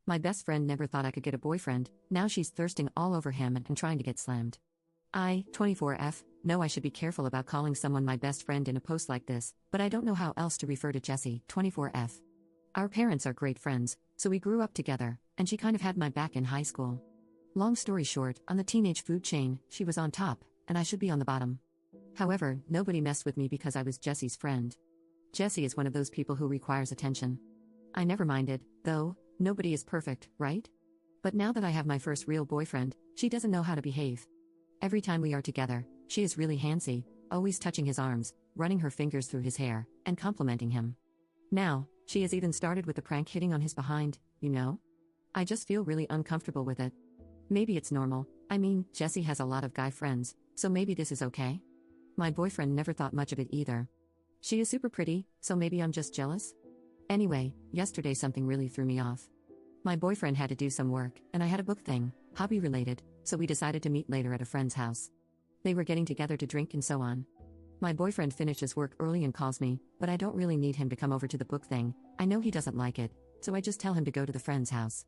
My best friend never thought I could get a boyfriend, now she's thirsting all over him and trying to get slammed. 24F, know I should be careful about calling someone my best friend in a post like this, but I don't know how else to refer to Jessie. 24F. Our parents are great friends, so we grew up together, and she kind of had my back in high school. Long story short, on the teenage food chain, she was on top, and I should be on the bottom. However, nobody messed with me because I was Jessie's friend. Jessie is one of those people who requires attention. I never minded, though, nobody is perfect, right? But now that I have my first real boyfriend, she doesn't know how to behave. Every time we are together, she is really handsy, always touching his arms, running her fingers through his hair, and complimenting him. Now, she has even started with the prank hitting on his behind, you know? I just feel really uncomfortable with it. Maybe it's normal, I mean, Jessie has a lot of guy friends, so maybe this is okay? My boyfriend never thought much of it either. She is super pretty, so maybe I'm just jealous? Anyway, yesterday something really threw me off. My boyfriend had to do some work, and I had a book thing, hobby related, so we decided to meet later at a friend's house. They were getting together to drink and so on. My boyfriend finishes work early and calls me, but I don't really need him to come over to the book thing, I know he doesn't like it, so I just tell him to go to the friend's house.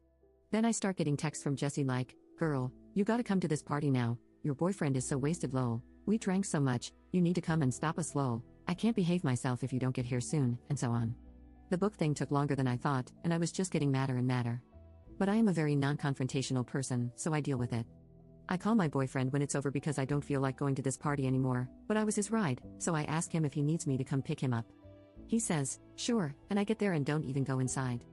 Then I start getting texts from Jessie like, "Girl, you gotta come to this party now, your boyfriend is so wasted lol, we drank so much, you need to come and stop us lol, I can't behave myself if you don't get here soon," and so on. The book thing took longer than I thought, and I was just getting madder and madder. But I am a very non-confrontational person, so I deal with it. I call my boyfriend when it's over because I don't feel like going to this party anymore, but I was his ride, so I ask him if he needs me to come pick him up. He says, sure, and I get there and don't even go inside.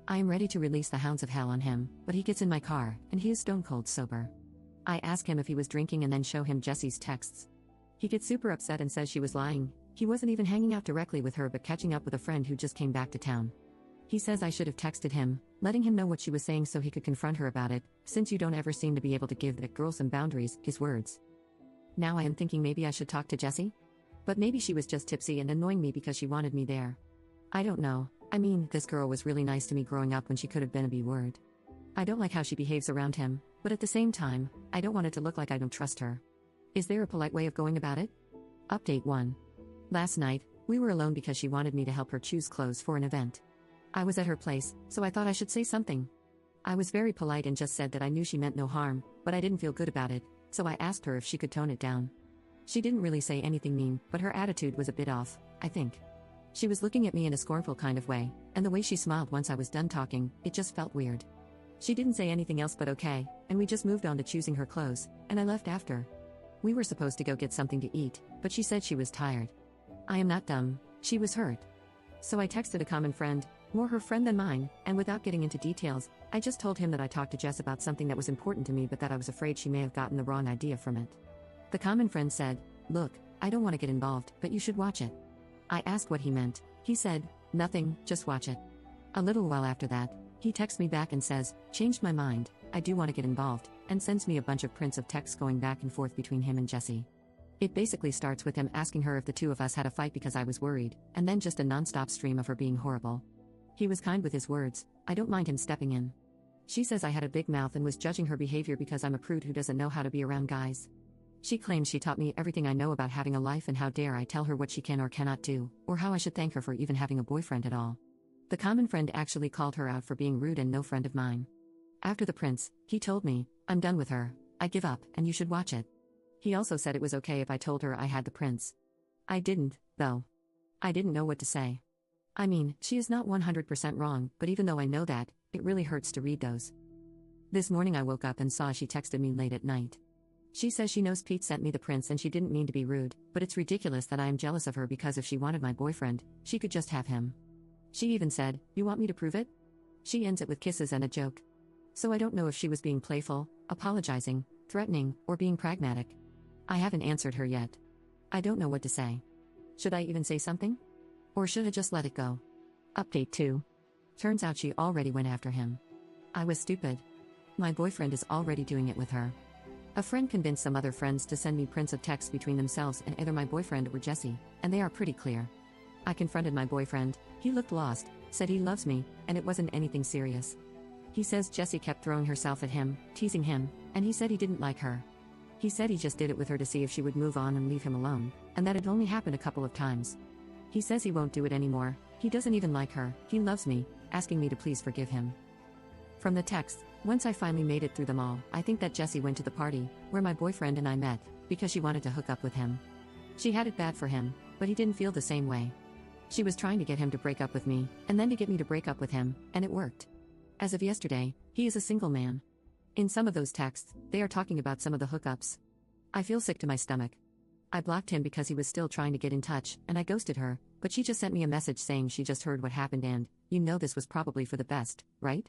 I am ready to release the hounds of hell on him, but he gets in my car, and he is stone cold sober. I ask him if he was drinking and then show him Jessie's texts. He gets super upset and says she was lying, he wasn't even hanging out directly with her but catching up with a friend who just came back to town. He says I should have texted him, letting him know what she was saying so he could confront her about it, since you don't ever seem to be able to give that girl some boundaries, his words. Now I am thinking maybe I should talk to Jessie? But maybe she was just tipsy and annoying me because she wanted me there. I don't know, I mean, this girl was really nice to me growing up when she could have been a B-word. I don't like how she behaves around him, but at the same time, I don't want it to look like I don't trust her. Is there a polite way of going about it? Update 1. Last night, we were alone because she wanted me to help her choose clothes for an event. I was at her place, so I thought I should say something. I was very polite and just said that I knew she meant no harm, but I didn't feel good about it, so I asked her if she could tone it down. She didn't really say anything mean, but her attitude was a bit off, I think. She was looking at me in a scornful kind of way, and the way she smiled once I was done talking, it just felt weird. She didn't say anything else but okay, and we just moved on to choosing her clothes, and I left after. We were supposed to go get something to eat, but she said she was tired. I am not dumb, she was hurt. So I texted a common friend, more her friend than mine, and without getting into details, I just told him that I talked to Jess about something that was important to me but that I was afraid she may have gotten the wrong idea from it. The common friend said, look, I don't want to get involved, but you should watch it. I asked what he meant, he said, nothing, just watch it. A little while after that, he texts me back and says, changed my mind, I do want to get involved, and sends me a bunch of prints of texts going back and forth between him and Jessie. It basically starts with him asking her if the two of us had a fight because I was worried, and then just a non-stop stream of her being horrible. He was kind with his words, I don't mind him stepping in. She says I had a big mouth and was judging her behavior because I'm a prude who doesn't know how to be around guys. She claims she taught me everything I know about having a life and how dare I tell her what she can or cannot do, or how I should thank her for even having a boyfriend at all. The common friend actually called her out for being rude and no friend of mine. After the prince, he told me, I'm done with her, I give up, and you should watch it. He also said it was okay if I told her I had the prince. I didn't, though. I didn't know what to say. I mean, she is not 100% wrong, but even though I know that, it really hurts to read those. This morning I woke up and saw she texted me late at night. She says she knows Pete sent me the prince and she didn't mean to be rude, but it's ridiculous that I am jealous of her because if she wanted my boyfriend, she could just have him. She even said, you want me to prove it? She ends it with kisses and a joke. So I don't know if she was being playful, apologizing, threatening, or being pragmatic. I haven't answered her yet. I don't know what to say. Should I even say something? Or should I just let it go? Update 2. Turns out she already went after him. I was stupid. My boyfriend is already doing it with her. A friend convinced some other friends to send me prints of texts between themselves and either my boyfriend or Jessie, and they are pretty clear. I confronted my boyfriend, he looked lost, said he loves me, and it wasn't anything serious. He says Jessie kept throwing herself at him, teasing him, and he said he didn't like her. He said he just did it with her to see if she would move on and leave him alone, and that it only happened a couple of times. He says he won't do it anymore, he doesn't even like her, he loves me, asking me to please forgive him. From the text, once I finally made it through them all, I think that Jessie went to the party, where my boyfriend and I met, because she wanted to hook up with him. She had it bad for him, but he didn't feel the same way. She was trying to get him to break up with me, and then to get me to break up with him, and it worked. As of yesterday, he is a single man. In some of those texts, they are talking about some of the hookups. I feel sick to my stomach. I blocked him because he was still trying to get in touch, and I ghosted her, but she just sent me a message saying she just heard what happened and, you know, this was probably for the best, right?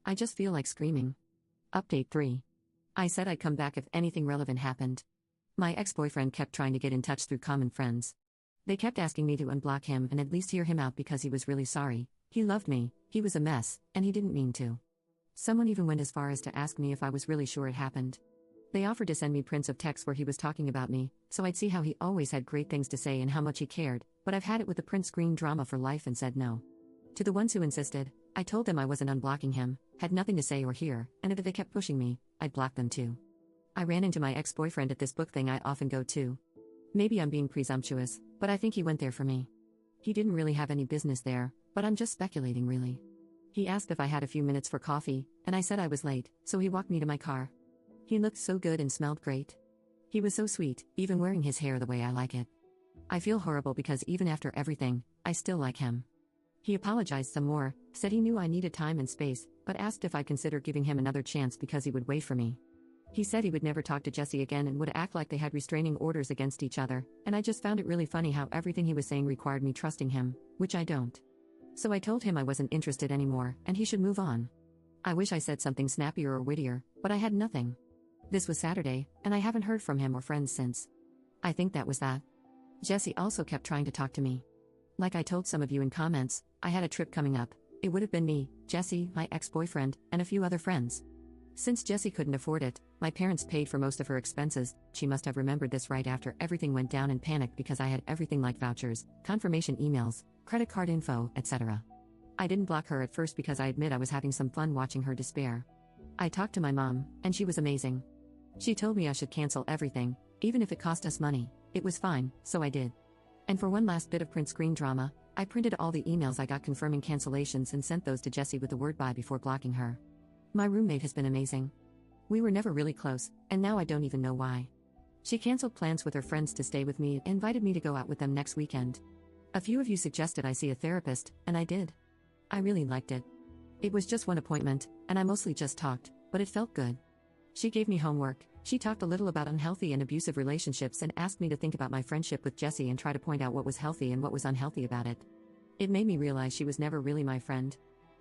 I just feel like screaming. Update 3. I said I'd come back if anything relevant happened. My ex-boyfriend kept trying to get in touch through common friends. They kept asking me to unblock him and at least hear him out because he was really sorry. He loved me, he was a mess, and he didn't mean to. Someone even went as far as to ask me if I was really sure it happened. They offered to send me prints of texts where he was talking about me, so I'd see how he always had great things to say and how much he cared, but I've had it with the print screen drama for life and said no. To the ones who insisted, I told them I wasn't unblocking him, had nothing to say or hear, and if they kept pushing me, I'd block them too. I ran into my ex-boyfriend at this book thing I often go to. Maybe I'm being presumptuous, but I think he went there for me. He didn't really have any business there, but I'm just speculating really. He asked if I had a few minutes for coffee, and I said I was late, so he walked me to my car. He looked so good and smelled great. He was so sweet, even wearing his hair the way I like it. I feel horrible because even after everything, I still like him. He apologized some more, said he knew I needed time and space, but asked if I'd consider giving him another chance because he would wait for me. He said he would never talk to Jessie again and would act like they had restraining orders against each other, and I just found it really funny how everything he was saying required me trusting him, which I don't. So I told him I wasn't interested anymore, and he should move on. I wish I said something snappier or wittier, but I had nothing. This was Saturday, and I haven't heard from him or friends since. I think that was that. Jessie also kept trying to talk to me. Like I told some of you in comments, I had a trip coming up. It would have been me, Jessie, my ex-boyfriend, and a few other friends. Since Jessie couldn't afford it, my parents paid for most of her expenses. She must have remembered this right after everything went down and panicked because I had everything like vouchers, confirmation emails, credit card info, etc. I didn't block her at first because I admit I was having some fun watching her despair. I talked to my mom, and she was amazing. She told me I should cancel everything, even if it cost us money. It was fine, so I did. And for one last bit of print screen drama, I printed all the emails I got confirming cancellations and sent those to Jessie with the word bye before blocking her. My roommate has been amazing. We were never really close, and now I don't even know why. She canceled plans with her friends to stay with me and invited me to go out with them next weekend. A few of you suggested I see a therapist, and I did. I really liked it. It was just one appointment, and I mostly just talked, but it felt good. She gave me homework. She talked a little about unhealthy and abusive relationships and asked me to think about my friendship with Jessie and try to point out what was healthy and what was unhealthy about it. It made me realize she was never really my friend.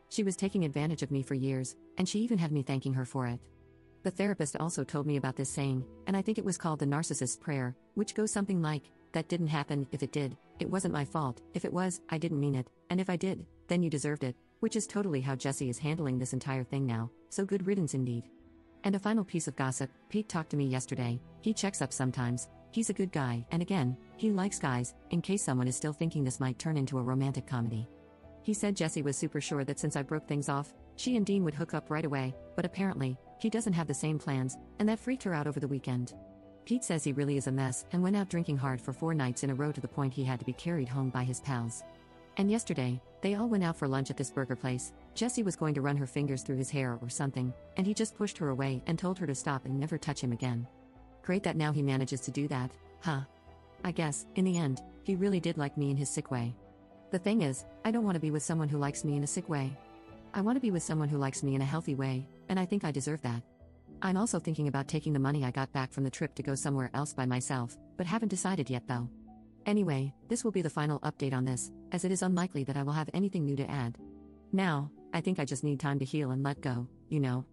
She was taking advantage of me for years, and she even had me thanking her for it. The therapist also told me about this saying, and I think it was called the narcissist's prayer, which goes something like, "That didn't happen. If it did, it wasn't my fault. If it was, I didn't mean it. And if I did, then you deserved it," which is totally how Jessie is handling this entire thing now, so good riddance indeed. And a final piece of gossip, Pete talked to me yesterday. He checks up sometimes. He's a good guy, and again, he likes guys, in case someone is still thinking this might turn into a romantic comedy. He said Jessie was super sure that since I broke things off, she and Dean would hook up right away, but apparently, he doesn't have the same plans, and that freaked her out over the weekend. Pete says he really is a mess and went out drinking hard for 4 nights in a row to the point he had to be carried home by his pals. And yesterday, they all went out for lunch at this burger place. Jessie was going to run her fingers through his hair or something, and he just pushed her away and told her to stop and never touch him again. Great that now he manages to do that, huh? I guess, in the end, he really did like me in his sick way. The thing is, I don't want to be with someone who likes me in a sick way. I want to be with someone who likes me in a healthy way, and I think I deserve that. I'm also thinking about taking the money I got back from the trip to go somewhere else by myself, but haven't decided yet though. Anyway, this will be the final update on this, as it is unlikely that I will have anything new to add. Now, I think I just need time to heal and let go, you know.